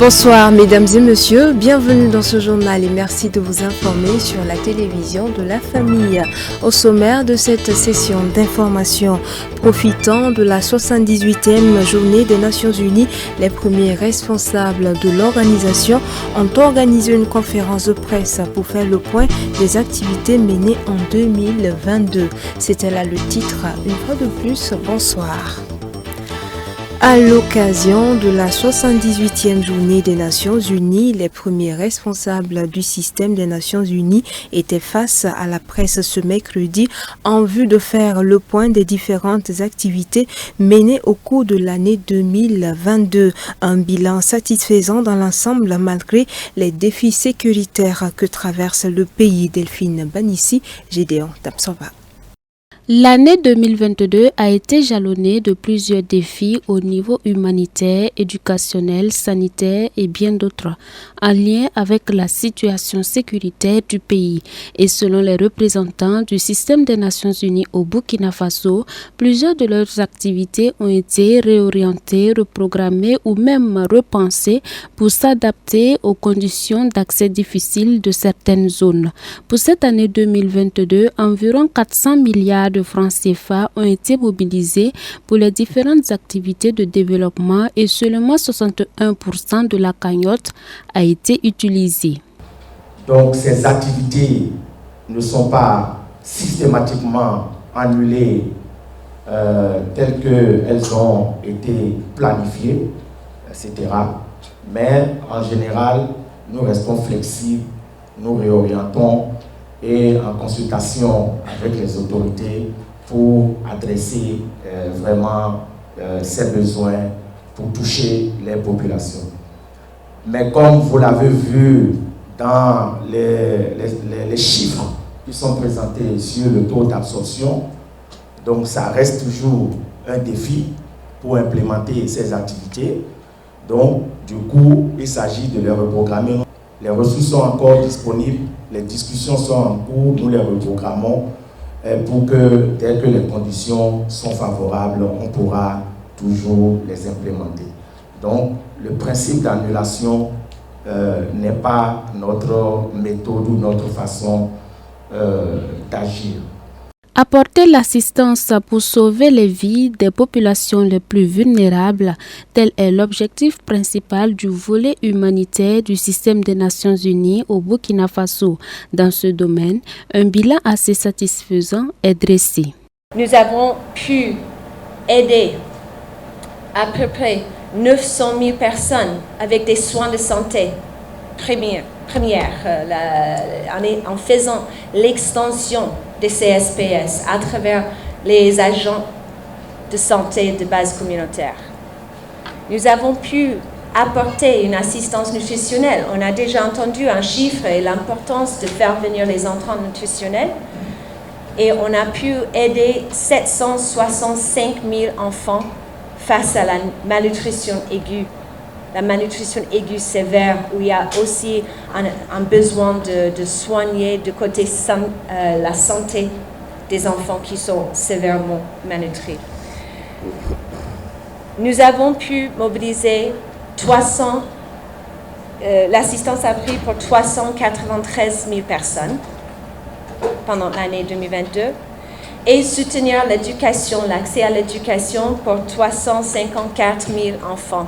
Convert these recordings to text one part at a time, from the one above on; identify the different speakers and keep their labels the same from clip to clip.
Speaker 1: Bonsoir mesdames et messieurs, bienvenue dans ce journal et merci de vous informer sur la télévision de la famille. Au sommaire de cette session d'information, profitant de la 78e journée des Nations Unies, les premiers responsables de l'organisation ont organisé une conférence de presse pour faire le point des activités menées en 2022. C'était là le titre. Une fois de plus, bonsoir. À l'occasion de la 78e journée des Nations Unies, les premiers responsables du système des Nations Unies étaient face à la presse ce mercredi en vue de faire le point des différentes activités menées au cours de l'année 2022. Un bilan satisfaisant dans l'ensemble malgré les défis sécuritaires que traverse le pays. Delphine Banissi, Gédéon Tapsova.
Speaker 2: L'année 2022 a été jalonnée de plusieurs défis au niveau humanitaire, éducationnel, sanitaire et bien d'autres, en lien avec la situation sécuritaire du pays. Et selon les représentants du système des Nations Unies au Burkina Faso, plusieurs de leurs activités ont été réorientées, reprogrammées ou même repensées pour s'adapter aux conditions d'accès difficiles de certaines zones. Pour cette année 2022, environ 400 milliards de francs CFA ont été mobilisés pour les différentes activités de développement et seulement 61% de la cagnotte a été utilisée.
Speaker 3: Donc ces activités ne sont pas systématiquement annulées telles qu'elles ont été planifiées, etc. Mais en général, nous restons flexibles, nous réorientons et en consultation avec les autorités pour adresser vraiment ces besoins pour toucher les populations. Mais comme vous l'avez vu dans les chiffres qui sont présentés sur le taux d'absorption, donc ça reste toujours un défi pour implémenter ces activités. Donc du coup, il s'agit de les reprogrammer. Les ressources sont encore disponibles, les discussions sont en cours, nous les reprogrammons pour que, dès que les conditions sont favorables, on pourra toujours les implémenter. Donc, le principe d'annulation n'est pas notre méthode ou notre façon d'agir.
Speaker 2: Apporter l'assistance pour sauver les vies des populations les plus vulnérables, tel est l'objectif principal du volet humanitaire du système des Nations Unies au Burkina Faso. Dans ce domaine, un bilan assez satisfaisant est dressé.
Speaker 4: Nous avons pu aider à peu près 900 000 personnes avec des soins de santé première en faisant l'extension des CSPS à travers les agents de santé de base communautaire. Nous avons pu apporter une assistance nutritionnelle. On a déjà entendu un chiffre et l'importance de faire venir les entrants nutritionnels. Et on a pu aider 765 000 enfants face à la malnutrition aiguë. La malnutrition aiguë sévère, où il y a aussi un besoin de soigner de côté la santé des enfants qui sont sévèrement malnutris. Nous avons pu mobiliser l'assistance a pris pour 393 000 personnes pendant l'année 2022 et soutenir l'éducation, l'accès à l'éducation pour 354 000 enfants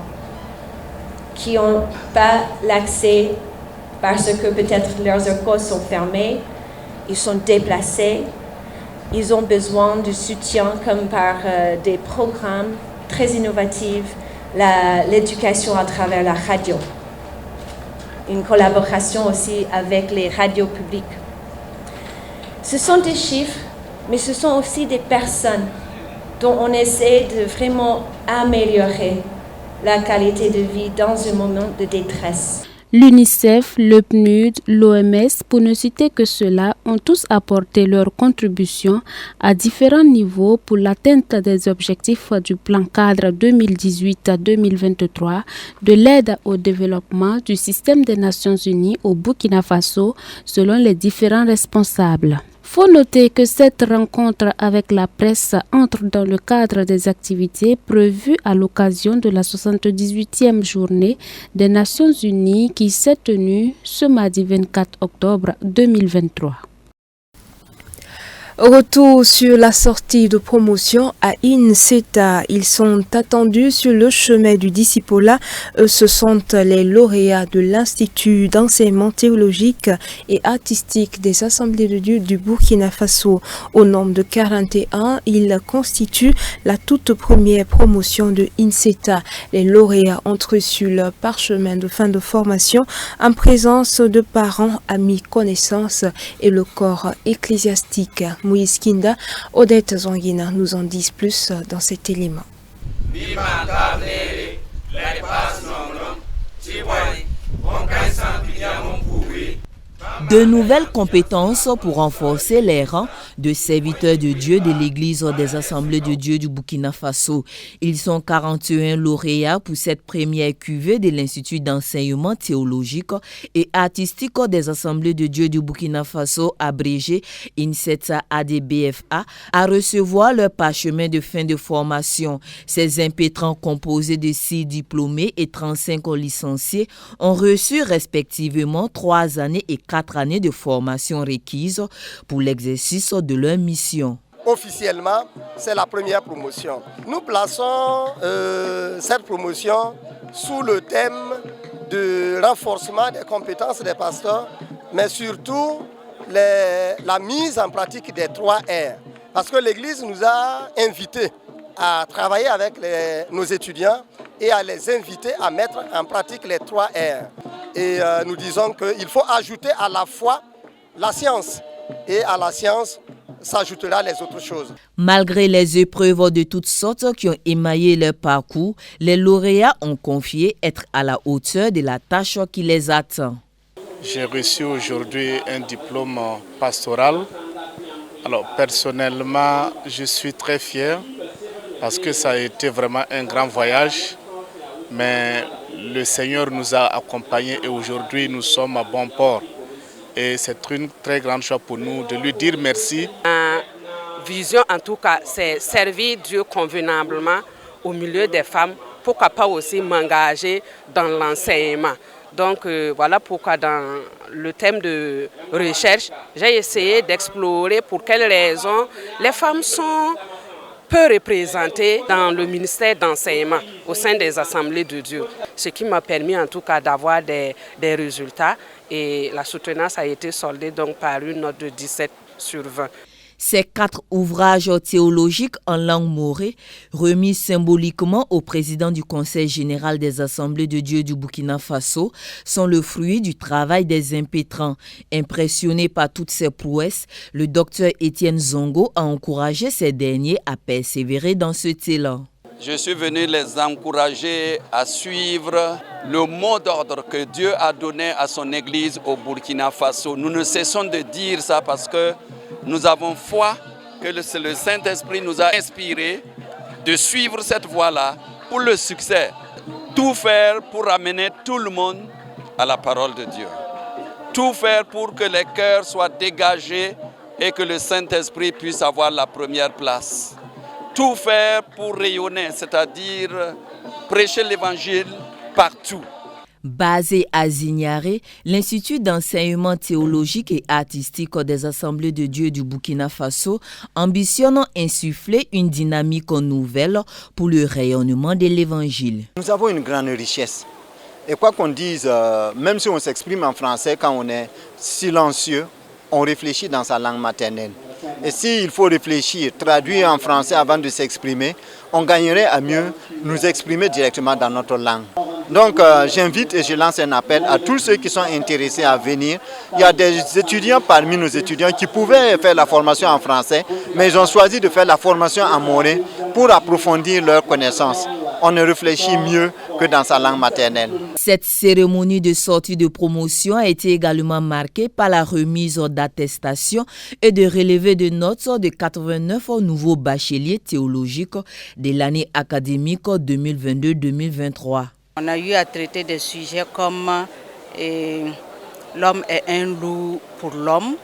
Speaker 4: qui n'ont pas l'accès parce que peut-être leurs écoles sont fermées, ils sont déplacés, ils ont besoin de soutien comme par des programmes très innovatifs, l'éducation à travers la radio, une collaboration aussi avec les radios publiques. Ce sont des chiffres, mais ce sont aussi des personnes dont on essaie de vraiment améliorer la qualité de vie dans un moment de détresse.
Speaker 2: L'UNICEF, le PNUD, l'OMS, pour ne citer que ceux-là, ont tous apporté leur contribution à différents niveaux pour l'atteinte des objectifs du plan cadre 2018-2023 de l'aide au développement du système des Nations Unies au Burkina Faso, selon les différents responsables. Faut noter que cette rencontre avec la presse entre dans le cadre des activités prévues à l'occasion de la 78e journée des Nations Unies qui s'est tenue ce mardi 24 octobre 2023.
Speaker 1: Retour sur la sortie de promotion à INSETA. Ils sont attendus sur le chemin du discipolat. Ce sont les lauréats de l'Institut d'enseignement théologique et artistique des Assemblées de Dieu du Burkina Faso. Au nombre de 41, ils constituent la toute première promotion de INSETA. Les lauréats ont reçu leur parchemin de fin de formation en présence de parents, amis, connaissances et le corps ecclésiastique. Moïse Kinda, Odette Zonguina nous en disent plus dans cet élément.
Speaker 5: De nouvelles compétences pour renforcer les rangs de serviteurs de Dieu de l'Église des Assemblées de Dieu du Burkina Faso. Ils sont 41 lauréats pour cette première cuvée de l'Institut d'enseignement théologique et artistique des Assemblées de Dieu du Burkina Faso, abrégé INSETA ADBFA, à recevoir leur parchemin de fin de formation. Ces impétrants composés de 6 diplômés et 35 licenciés ont reçu respectivement 3 années et 4 années de formation requises pour l'exercice de leur mission.
Speaker 6: Officiellement, c'est la première promotion. Nous plaçons cette promotion sous le thème de renforcement des compétences des pasteurs, mais surtout la mise en pratique des 3 R. Parce que l'Église nous a invités à travailler avec nos étudiants et à les inviter à mettre en pratique les 3 R. Et nous disons qu'il faut ajouter à la foi la science. Et à la science s'ajoutera les autres choses.
Speaker 5: Malgré les épreuves de toutes sortes qui ont émaillé leur parcours, les lauréats ont confié être à la hauteur de la tâche qui les attend.
Speaker 7: J'ai reçu aujourd'hui un diplôme pastoral. Alors personnellement, je suis très fier parce que ça a été vraiment un grand voyage. Mais le Seigneur nous a accompagnés et aujourd'hui nous sommes à bon port. Et c'est une très grande chose pour nous de lui dire merci.
Speaker 8: Ma vision en tout cas, c'est servir Dieu convenablement au milieu des femmes, pourquoi pas aussi m'engager dans l'enseignement. Donc voilà pourquoi dans le thème de recherche, j'ai essayé d'explorer pour quelles raisons les femmes sont peu représentées dans le ministère d'enseignement au sein des Assemblées de Dieu. Ce qui m'a permis en tout cas d'avoir des résultats et la soutenance a été soldée donc par une note de 17 sur 20.
Speaker 5: Ces 4 ouvrages théologiques en langue morée, remis symboliquement au président du Conseil général des Assemblées de Dieu du Burkina Faso, sont le fruit du travail des impétrants. Impressionné par toutes ces prouesses, le docteur Étienne Zongo a encouragé ces derniers à persévérer dans ce élan.
Speaker 9: Je suis venu les encourager à suivre le mot d'ordre que Dieu a donné à son Église au Burkina Faso. Nous ne cessons de dire ça parce que nous avons foi que le Saint-Esprit nous a inspiré de suivre cette voie-là pour le succès. Tout faire pour amener tout le monde à la parole de Dieu. Tout faire pour que les cœurs soient dégagés et que le Saint-Esprit puisse avoir la première place. Tout faire pour rayonner, c'est-à-dire prêcher l'Évangile partout.
Speaker 5: Basé à Zignaré, l'Institut d'enseignement théologique et artistique des Assemblées de Dieu du Burkina Faso ambitionne insuffler une dynamique nouvelle pour le rayonnement de l'Évangile.
Speaker 10: Nous avons une grande richesse. Et quoi qu'on dise, même si on s'exprime en français, quand on est silencieux, on réfléchit dans sa langue maternelle. Et s'il faut réfléchir, traduire en français avant de s'exprimer, on gagnerait à mieux nous exprimer directement dans notre langue. Donc j'invite et je lance un appel à tous ceux qui sont intéressés à venir. Il y a des étudiants parmi nos étudiants qui pouvaient faire la formation en français, mais ils ont choisi de faire la formation en moré pour approfondir leurs connaissances. On ne réfléchit mieux que dans sa langue maternelle.
Speaker 5: Cette cérémonie de sortie de promotion a été également marquée par la remise d'attestations et de relevés de notes de 89 nouveaux bacheliers théologiques de l'année académique 2022-2023.
Speaker 11: On a eu à traiter des sujets comme l'homme est un loup pour l'homme,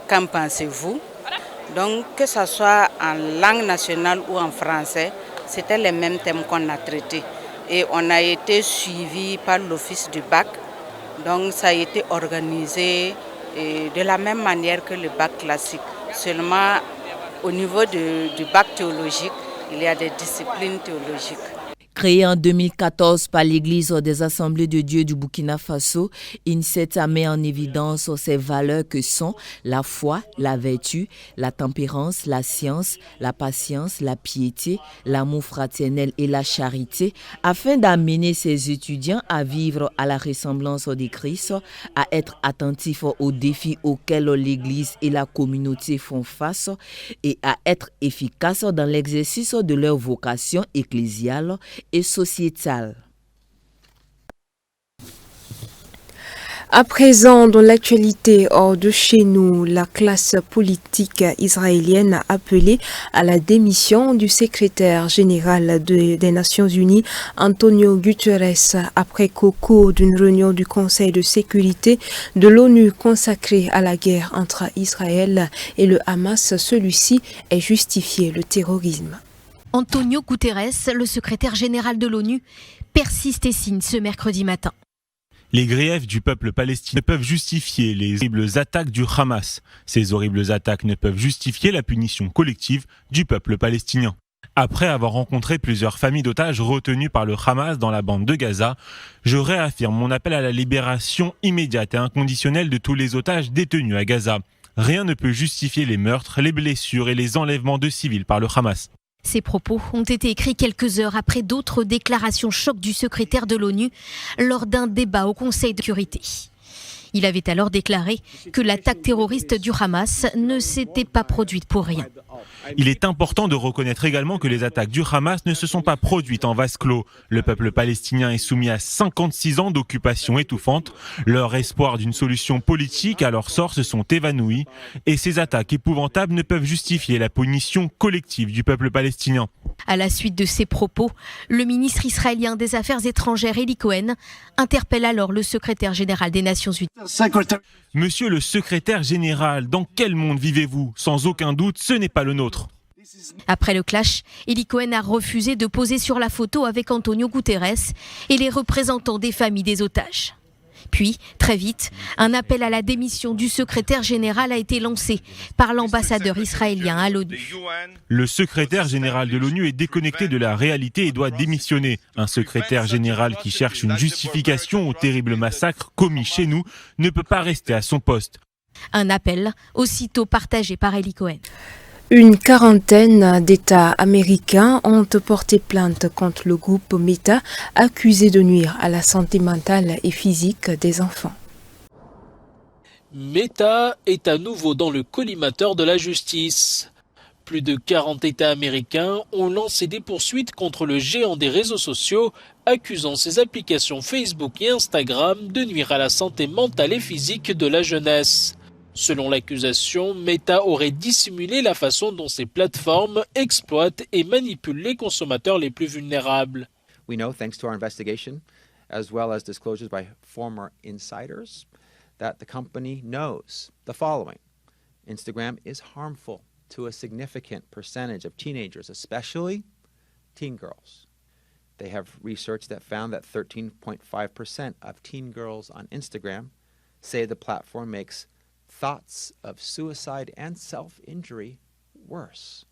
Speaker 11: Qu'en pensez-vous? Donc, que ce soit en langue nationale ou en français, c'était les mêmes thèmes qu'on a traités. Et on a été suivi par l'office du bac. Donc, ça a été organisé de la même manière que le bac classique. Seulement, au niveau du bac théologique, il y a des disciplines théologiques.
Speaker 5: Créée en 2014 par l'Église des Assemblées de Dieu du Burkina Faso, INSET met en évidence ses valeurs que sont la foi, la vertu, la tempérance, la science, la patience, la piété, l'amour fraternel et la charité, afin d'amener ses étudiants à vivre à la ressemblance de Christ, à être attentifs aux défis auxquels l'Église et la communauté font face et à être efficaces dans l'exercice de leur vocation ecclésiale et sociétale.
Speaker 1: À présent, dans l'actualité hors de chez nous, la classe politique israélienne a appelé à la démission du secrétaire général des Nations Unies, Antonio Guterres, après qu'au cours d'une réunion du Conseil de sécurité de l'ONU consacrée à la guerre entre Israël et le Hamas, celui-ci ait justifié le terrorisme.
Speaker 12: Antonio Guterres, le secrétaire général de l'ONU, persiste et signe ce mercredi matin.
Speaker 13: Les griefs du peuple palestinien ne peuvent justifier les horribles attaques du Hamas. Ces horribles attaques ne peuvent justifier la punition collective du peuple palestinien. Après avoir rencontré plusieurs familles d'otages retenues par le Hamas dans la bande de Gaza, je réaffirme mon appel à la libération immédiate et inconditionnelle de tous les otages détenus à Gaza. Rien ne peut justifier les meurtres, les blessures et les enlèvements de civils par le Hamas.
Speaker 12: Ces propos ont été écrits quelques heures après d'autres déclarations choc du secrétaire de l'ONU lors d'un débat au Conseil de sécurité. Il avait alors déclaré que l'attaque terroriste du Hamas ne s'était pas produite pour rien.
Speaker 13: Il est important de reconnaître également que les attaques du Hamas ne se sont pas produites en vase clos. Le peuple palestinien est soumis à 56 ans d'occupation étouffante. Leur espoir d'une solution politique à leur sort se sont évanouis. Et ces attaques épouvantables ne peuvent justifier la punition collective du peuple palestinien.
Speaker 12: À la suite de ces propos, le ministre israélien des Affaires étrangères, Eli Cohen, interpelle alors le secrétaire général des Nations Unies.
Speaker 13: Monsieur le secrétaire général, dans quel monde vivez-vous? Sans aucun doute, ce n'est pas le nôtre.
Speaker 12: Après le clash, Eli Cohen a refusé de poser sur la photo avec Antonio Guterres et les représentants des familles des otages. Puis, très vite, un appel à la démission du secrétaire général a été lancé par l'ambassadeur israélien à l'ONU.
Speaker 13: Le secrétaire général de l'ONU est déconnecté de la réalité et doit démissionner. Un secrétaire général qui cherche une justification au terrible massacre commis chez nous ne peut pas rester à son poste.
Speaker 12: Un appel aussitôt partagé par Eli Cohen.
Speaker 1: Une quarantaine d'États américains ont porté plainte contre le groupe Meta, accusé de nuire à la santé mentale et physique des enfants.
Speaker 14: Meta est à nouveau dans le collimateur de la justice. Plus de 40 États américains ont lancé des poursuites contre le géant des réseaux sociaux, accusant ses applications Facebook et Instagram de nuire à la santé mentale et physique de la jeunesse. Selon l'accusation, Meta aurait dissimulé la façon dont ces plateformes exploitent et manipulent les consommateurs les plus vulnérables.
Speaker 15: We know, thanks to our investigation, as well as disclosures by former insiders, that the company knows the following. Instagram is harmful to a significant percentage of teenagers, especially teen girls. They have research that found that 13.5% of teen girls on Instagram say the platform makes thoughts of suicide and self-injury worse.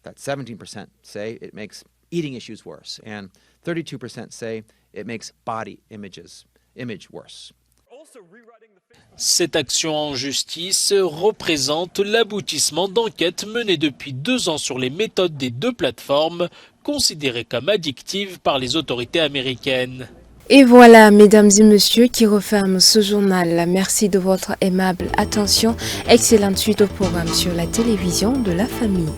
Speaker 15: That 17% say it makes eating issues worse, and 32% say it makes body image worse.
Speaker 14: Cette action en justice représente l'aboutissement d'enquêtes menées depuis 2 ans sur les méthodes des deux plateformes, considérées comme addictives par les autorités américaines.
Speaker 1: Et voilà, mesdames et messieurs, qui referme ce journal. Merci de votre aimable attention. Excellente suite au programme sur la télévision de la famille.